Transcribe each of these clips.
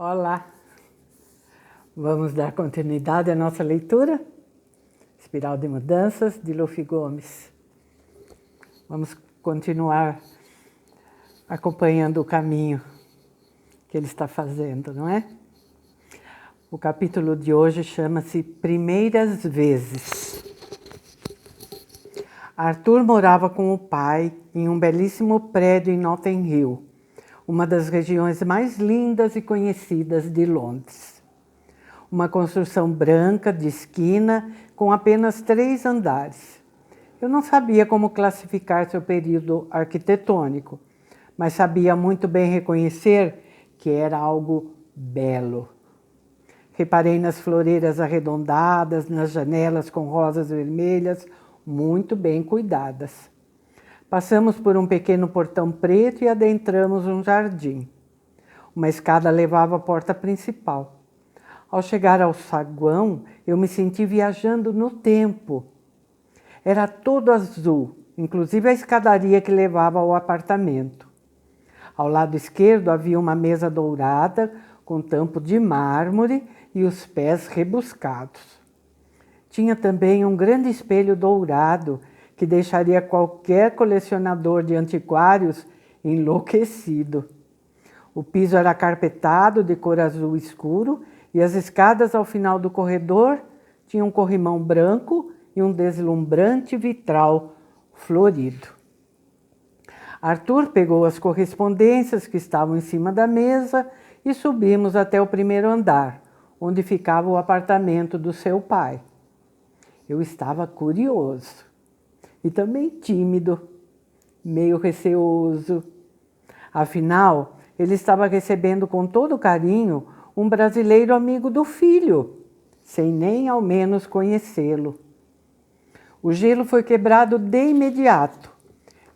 Olá! Vamos dar continuidade à nossa leitura? Espiral de Mudanças, de Luffy Gomes. Vamos continuar acompanhando o caminho que ele está fazendo, não é? O capítulo de hoje chama-se Primeiras Vezes. Arthur morava com o pai em um belíssimo prédio em Notting Hill, uma das regiões mais lindas e conhecidas de Londres. Uma construção branca de esquina com apenas 3 andares. Eu não sabia como classificar seu período arquitetônico, mas sabia muito bem reconhecer que era algo belo. Reparei nas floreiras arredondadas, nas janelas com rosas vermelhas, muito bem cuidadas. Passamos por um pequeno portão preto e adentramos um jardim. Uma escada levava à porta principal. Ao chegar ao saguão, eu me senti viajando no tempo. Era todo azul, inclusive a escadaria que levava ao apartamento. Ao lado esquerdo havia uma mesa dourada com tampo de mármore e os pés rebuscados. Tinha também um grande espelho dourado que deixaria qualquer colecionador de antiquários enlouquecido. O piso era carpetado de cor azul escuro e as escadas ao final do corredor tinham um corrimão branco e um deslumbrante vitral florido. Arthur pegou as correspondências que estavam em cima da mesa e subimos até o primeiro andar, onde ficava o apartamento do seu pai. Eu estava curioso e também tímido, meio receoso. Afinal, ele estava recebendo com todo carinho um brasileiro amigo do filho, sem nem ao menos conhecê-lo. O gelo foi quebrado de imediato.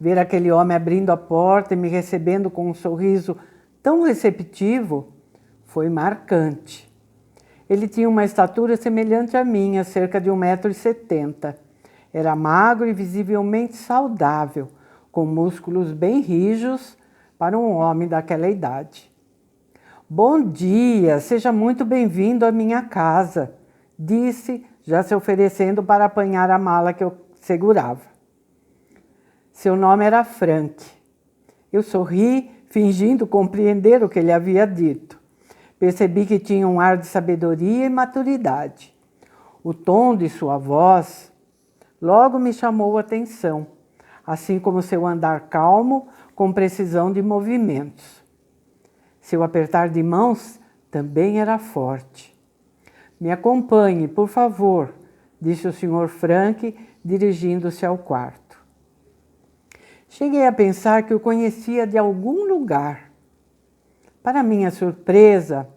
Ver aquele homem abrindo a porta e me recebendo com um sorriso tão receptivo foi marcante. Ele tinha uma estatura semelhante à minha, cerca de 1,70 m. Era magro e visivelmente saudável, com músculos bem rijos para um homem daquela idade. Bom dia, seja muito bem-vindo à minha casa, disse, já se oferecendo para apanhar a mala que eu segurava. Seu nome era Frank. Eu sorri, fingindo compreender o que ele havia dito. Percebi que tinha um ar de sabedoria e maturidade. O tom de sua voz logo me chamou a atenção, assim como seu andar calmo, com precisão de movimentos. Seu apertar de mãos também era forte. Me acompanhe, por favor, disse o Sr. Frank, dirigindo-se ao quarto. Cheguei a pensar que o conhecia de algum lugar. Para minha surpresa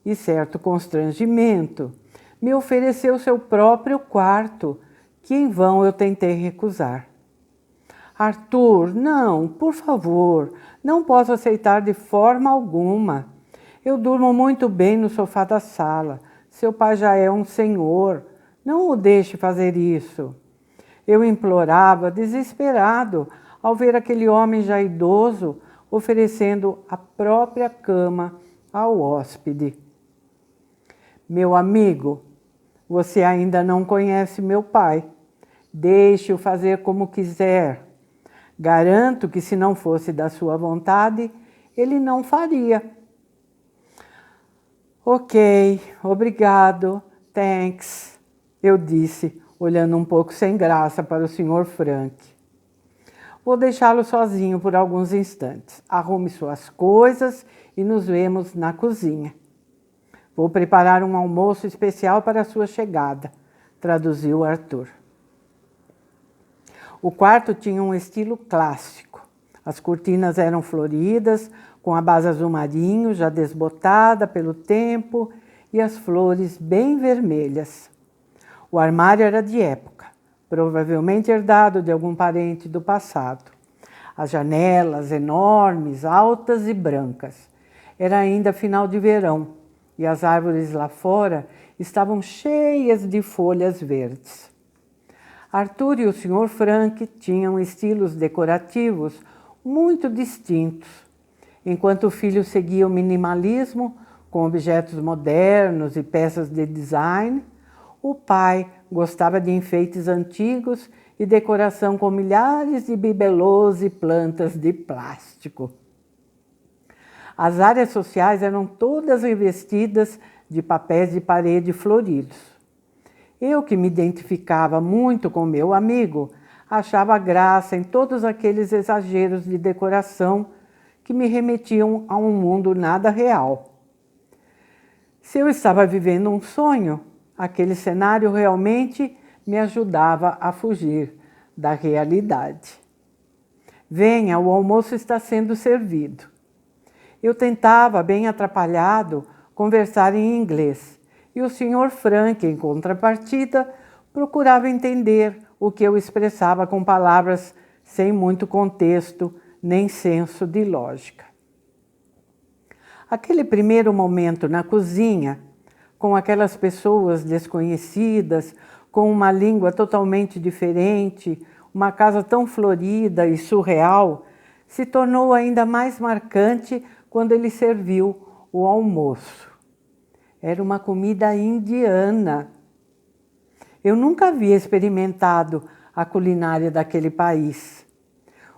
e certo constrangimento, me ofereceu seu próprio quarto, que em vão eu tentei recusar. Arthur, não, por favor, não posso aceitar de forma alguma. Eu durmo muito bem no sofá da sala. Seu pai já é um senhor. Não o deixe fazer isso. Eu implorava, desesperado, ao ver aquele homem já idoso oferecendo a própria cama ao hóspede. Meu amigo, você ainda não conhece meu pai. Deixe-o fazer como quiser. Garanto que se não fosse da sua vontade, ele não faria. Ok, obrigado, thanks, eu disse, olhando um pouco sem graça para o Sr. Frank. Vou deixá-lo sozinho por alguns instantes. Arrume suas coisas e nos vemos na cozinha. Vou preparar um almoço especial para a sua chegada, traduziu Arthur. O quarto tinha um estilo clássico. As cortinas eram floridas, com a base azul marinho já desbotada pelo tempo e as flores bem vermelhas. O armário era de época, provavelmente herdado de algum parente do passado. As janelas enormes, altas e brancas. Era ainda final de verão e as árvores lá fora estavam cheias de folhas verdes. Arthur e o Sr. Frank tinham estilos decorativos muito distintos. Enquanto o filho seguia o minimalismo, com objetos modernos e peças de design. O pai gostava de enfeites antigos e decoração com milhares de bibelôs e plantas de plástico. As áreas sociais eram todas revestidas de papéis de parede floridos. Eu, que me identificava muito com meu amigo, achava graça em todos aqueles exageros de decoração que me remetiam a um mundo nada real. Se eu estava vivendo um sonho, aquele cenário realmente me ajudava a fugir da realidade. Venha, o almoço está sendo servido. Eu tentava, bem atrapalhado, conversar em inglês, e o Sr. Frank, em contrapartida, procurava entender o que eu expressava com palavras sem muito contexto nem senso de lógica. Aquele primeiro momento na cozinha, com aquelas pessoas desconhecidas, com uma língua totalmente diferente, uma casa tão florida e surreal, se tornou ainda mais marcante quando ele serviu o almoço. Era uma comida indiana. Eu nunca havia experimentado a culinária daquele país.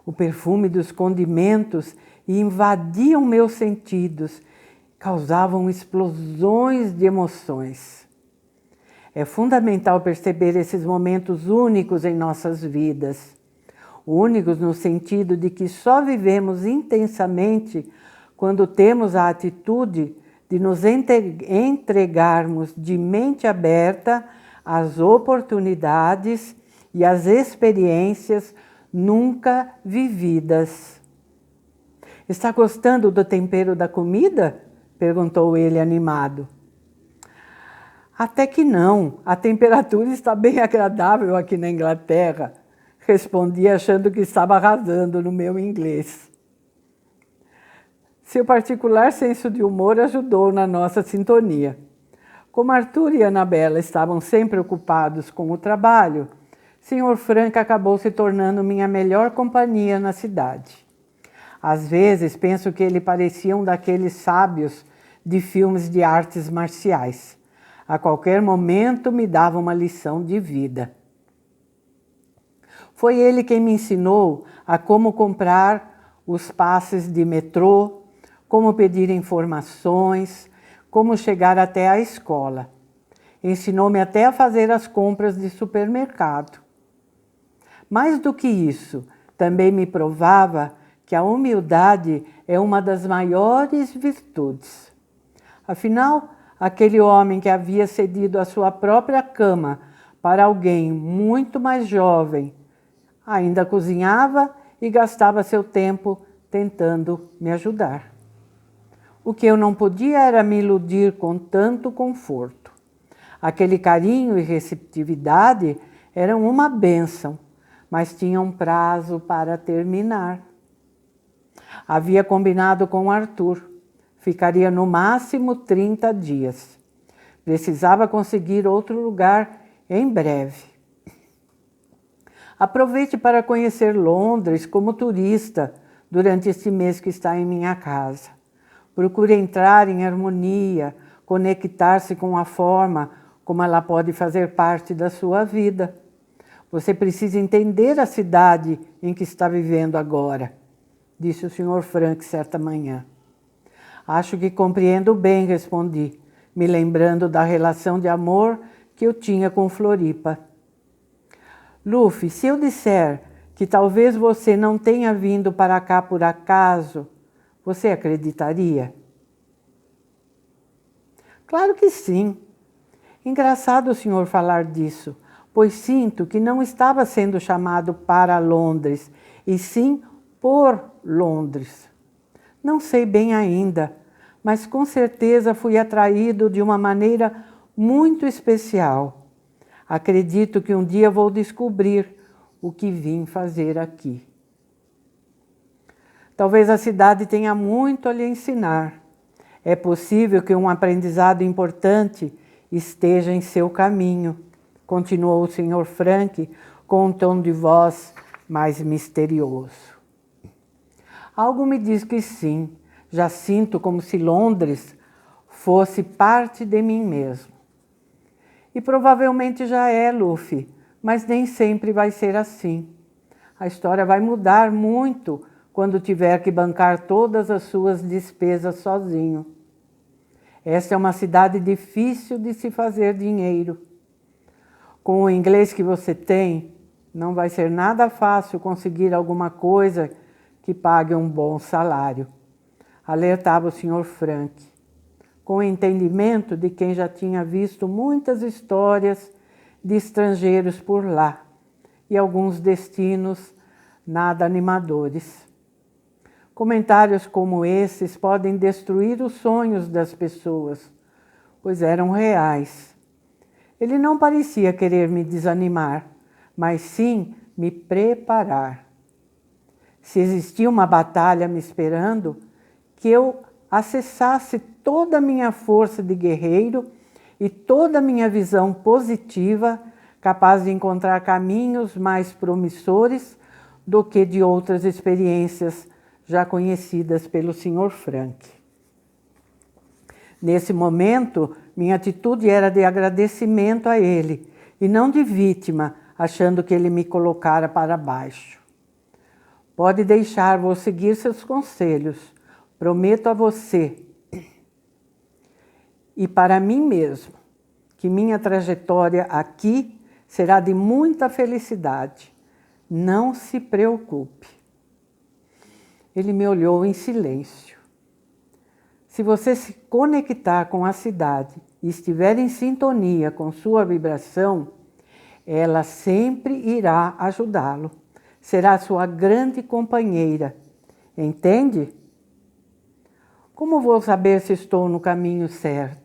O perfume dos condimentos invadiam meus sentidos, causavam explosões de emoções. É fundamental perceber esses momentos únicos em nossas vidas. Únicos no sentido de que só vivemos intensamente quando temos a atitude de nos entregarmos de mente aberta às oportunidades e às experiências nunca vividas. Está gostando do tempero da comida? Perguntou ele animado. Até que não, a temperatura está bem agradável aqui na Inglaterra, respondi achando que estava arrasando no meu inglês. Seu particular senso de humor ajudou na nossa sintonia. Como Arthur e Annabella estavam sempre ocupados com o trabalho, Sr. Frank acabou se tornando minha melhor companhia na cidade. Às vezes penso que ele parecia um daqueles sábios de filmes de artes marciais. A qualquer momento me dava uma lição de vida. Foi ele quem me ensinou a como comprar os passes de metrô, como pedir informações, como chegar até a escola. Ensinou-me até a fazer as compras de supermercado. Mais do que isso, também me provava que a humildade é uma das maiores virtudes. Afinal, aquele homem que havia cedido a sua própria cama para alguém muito mais jovem, ainda cozinhava e gastava seu tempo tentando me ajudar. O que eu não podia era me iludir com tanto conforto. Aquele carinho e receptividade eram uma bênção, mas tinha um prazo para terminar. Havia combinado com Arthur. Ficaria no máximo 30 dias. Precisava conseguir outro lugar em breve. Aproveite para conhecer Londres como turista durante este mês que está em minha casa. Procure entrar em harmonia, conectar-se com a forma como ela pode fazer parte da sua vida. Você precisa entender a cidade em que está vivendo agora, disse o Sr. Frank certa manhã. Acho que compreendo bem, respondi, me lembrando da relação de amor que eu tinha com Floripa. Luffy, se eu disser que talvez você não tenha vindo para cá por acaso, você acreditaria? Claro que sim. Engraçado o senhor falar disso, pois sinto que não estava sendo chamado para Londres, e sim por Londres. Não sei bem ainda, mas com certeza fui atraído de uma maneira muito especial. Acredito que um dia vou descobrir o que vim fazer aqui. Talvez a cidade tenha muito a lhe ensinar. É possível que um aprendizado importante esteja em seu caminho, continuou o Sr. Frank com um tom de voz mais misterioso. Algo me diz que sim. Já sinto como se Londres fosse parte de mim mesmo. E provavelmente já é, Luffy, mas nem sempre vai ser assim. A história vai mudar muito quando tiver que bancar todas as suas despesas sozinho. Esta é uma cidade difícil de se fazer dinheiro. Com o inglês que você tem, não vai ser nada fácil conseguir alguma coisa que pague um bom salário, alertava o Sr. Frank, com o entendimento de quem já tinha visto muitas histórias de estrangeiros por lá e alguns destinos nada animadores. Comentários como esses podem destruir os sonhos das pessoas, pois eram reais. Ele não parecia querer me desanimar, mas sim me preparar. Se existia uma batalha me esperando, que eu acessasse toda a minha força de guerreiro e toda a minha visão positiva, capaz de encontrar caminhos mais promissores do que de outras experiências já conhecidas pelo Sr. Frank. Nesse momento, minha atitude era de agradecimento a ele e não de vítima, achando que ele me colocara para baixo. Pode deixar, vou seguir seus conselhos. Prometo a você e para mim mesmo que minha trajetória aqui será de muita felicidade. Não se preocupe. Ele me olhou em silêncio. Se você se conectar com a cidade e estiver em sintonia com sua vibração, ela sempre irá ajudá-lo. Será sua grande companheira. Entende? Como vou saber se estou no caminho certo?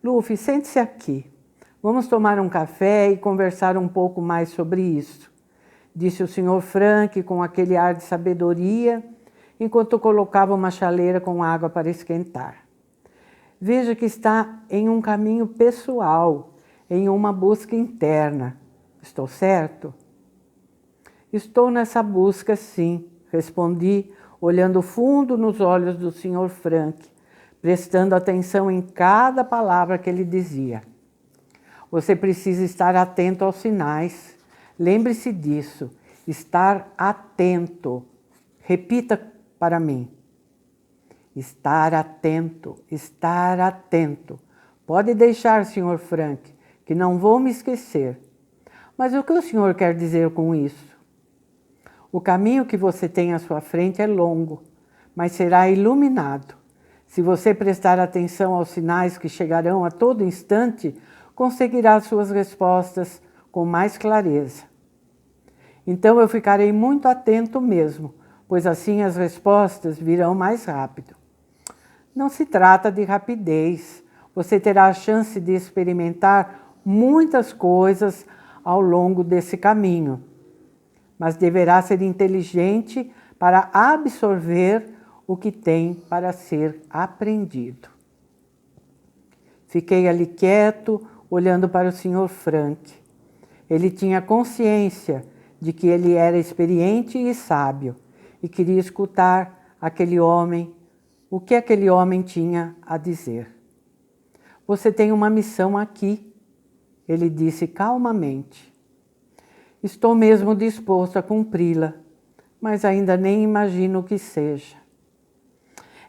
Luffy, sente-se aqui. Vamos tomar um café e conversar um pouco mais sobre isso, disse o Sr. Frank com aquele ar de sabedoria, enquanto colocava uma chaleira com água para esquentar. Veja que está em um caminho pessoal, em uma busca interna. Estou certo? Estou nessa busca, sim, respondi, olhando fundo nos olhos do Sr. Frank, prestando atenção em cada palavra que ele dizia. Você precisa estar atento aos sinais. Lembre-se disso, estar atento. Repita para mim. Estar atento, estar atento. Pode deixar, Sr. Frank, que não vou me esquecer. Mas o que o senhor quer dizer com isso? O caminho que você tem à sua frente é longo, mas será iluminado. Se você prestar atenção aos sinais que chegarão a todo instante, conseguirá suas respostas com mais clareza. Então eu ficarei muito atento mesmo, pois assim as respostas virão mais rápido. Não se trata de rapidez. Você terá a chance de experimentar muitas coisas ao longo desse caminho, mas deverá ser inteligente para absorver o que tem para ser aprendido. Fiquei ali quieto, olhando para o Sr. Frank. Ele tinha consciência de que ele era experiente e sábio e queria escutar aquele homem, o que aquele homem tinha a dizer. Você tem uma missão aqui, ele disse calmamente. Estou mesmo disposto a cumpri-la, mas ainda nem imagino o que seja.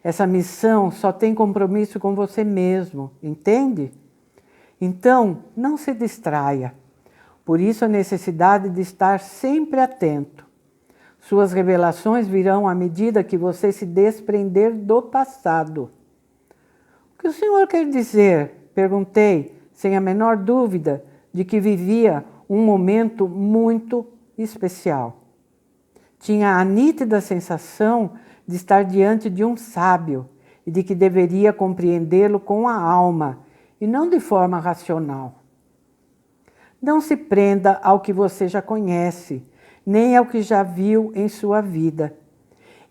Essa missão só tem compromisso com você mesmo, entende? Então, não se distraia. Por isso a necessidade de estar sempre atento. Suas revelações virão à medida que você se desprender do passado. O que o senhor quer dizer? Perguntei, sem a menor dúvida de que vivia um momento muito especial. Tinha a nítida sensação de estar diante de um sábio e de que deveria compreendê-lo com a alma e não de forma racional. Não se prenda ao que você já conhece, nem ao que já viu em sua vida.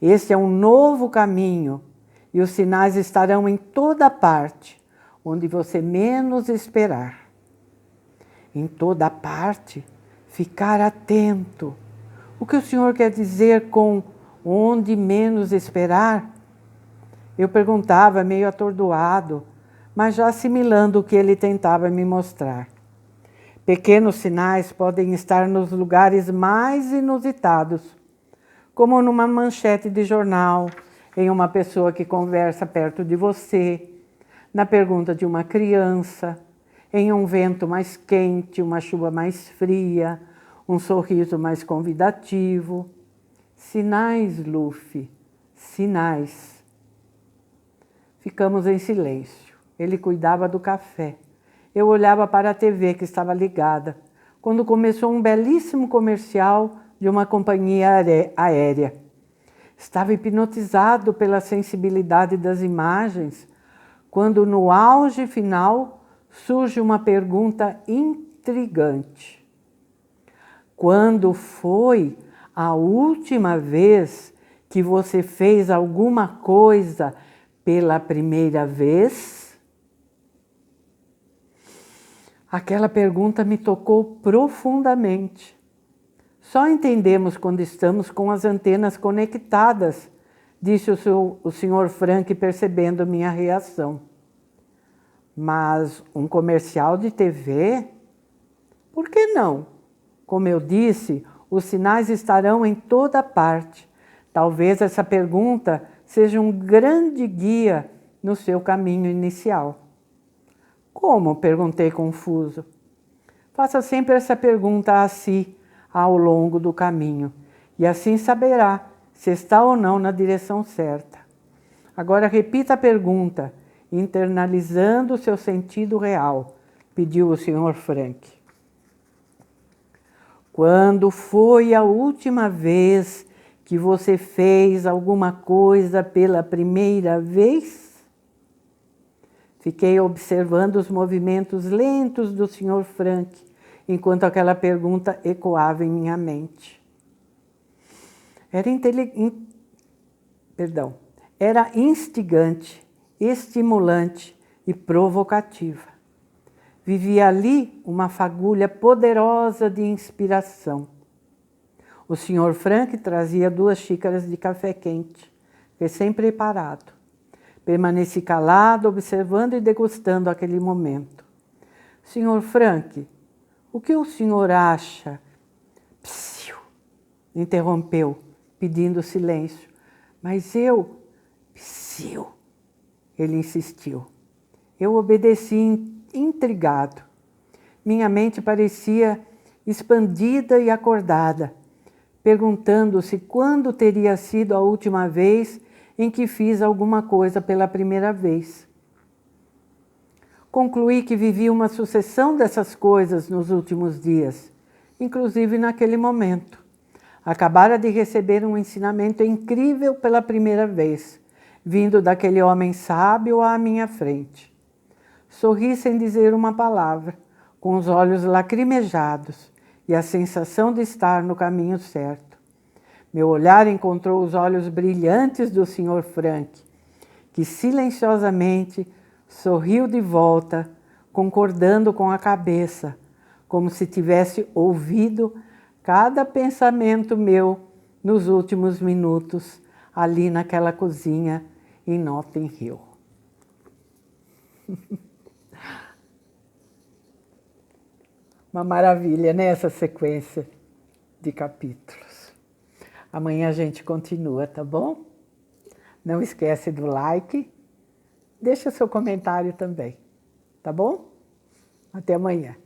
Este é um novo caminho e os sinais estarão em toda parte, onde você menos esperar. Em toda parte, ficar atento. O que o senhor quer dizer com onde menos esperar? Eu perguntava meio atordoado, mas já assimilando o que ele tentava me mostrar. Pequenos sinais podem estar nos lugares mais inusitados, como numa manchete de jornal, em uma pessoa que conversa perto de você, na pergunta de uma criança, em um vento mais quente, uma chuva mais fria, um sorriso mais convidativo. Sinais, Luffy, sinais. Ficamos em silêncio. Ele cuidava do café. Eu olhava para a TV que estava ligada, quando começou um belíssimo comercial de uma companhia aérea. Estava hipnotizado pela sensibilidade das imagens, quando no auge final surge uma pergunta intrigante. Quando foi a última vez que você fez alguma coisa pela primeira vez? Aquela pergunta me tocou profundamente. Só entendemos quando estamos com as antenas conectadas, disse o Sr. Frank, percebendo minha reação. Mas um comercial de TV? Por que não? Como eu disse, os sinais estarão em toda parte. Talvez essa pergunta seja um grande guia no seu caminho inicial. Como? Perguntei confuso. Faça sempre essa pergunta a si ao longo do caminho, e assim saberá se está ou não na direção certa. Agora repita a pergunta, internalizando o seu sentido real, pediu o Sr. Frank. Quando foi a última vez que você fez alguma coisa pela primeira vez? Fiquei observando os movimentos lentos do Sr. Frank, enquanto aquela pergunta ecoava em minha mente. Era instigante, estimulante e provocativa. Vivia ali uma fagulha poderosa de inspiração. O Sr. Frank trazia 2 xícaras de café quente, recém-preparado. Permaneci calado, observando e degustando aquele momento. Sr. Frank, o que o senhor acha? Psiu, interrompeu, pedindo silêncio. Mas eu... Psiu, ele insistiu. Eu obedeci intrigado. Minha mente parecia expandida e acordada, perguntando-se quando teria sido a última vez em que fiz alguma coisa pela primeira vez. Concluí que vivi uma sucessão dessas coisas nos últimos dias, inclusive naquele momento. Acabara de receber um ensinamento incrível pela primeira vez, vindo daquele homem sábio à minha frente. Sorri sem dizer uma palavra, com os olhos lacrimejados e a sensação de estar no caminho certo. Meu olhar encontrou os olhos brilhantes do Sr. Frank, que silenciosamente sorriu de volta, concordando com a cabeça, como se tivesse ouvido cada pensamento meu nos últimos minutos, ali naquela cozinha em Notting Hill. Uma maravilha, né, essa sequência de capítulos. Amanhã a gente continua, tá bom? Não esquece do like, deixa seu comentário também, tá bom? Até amanhã.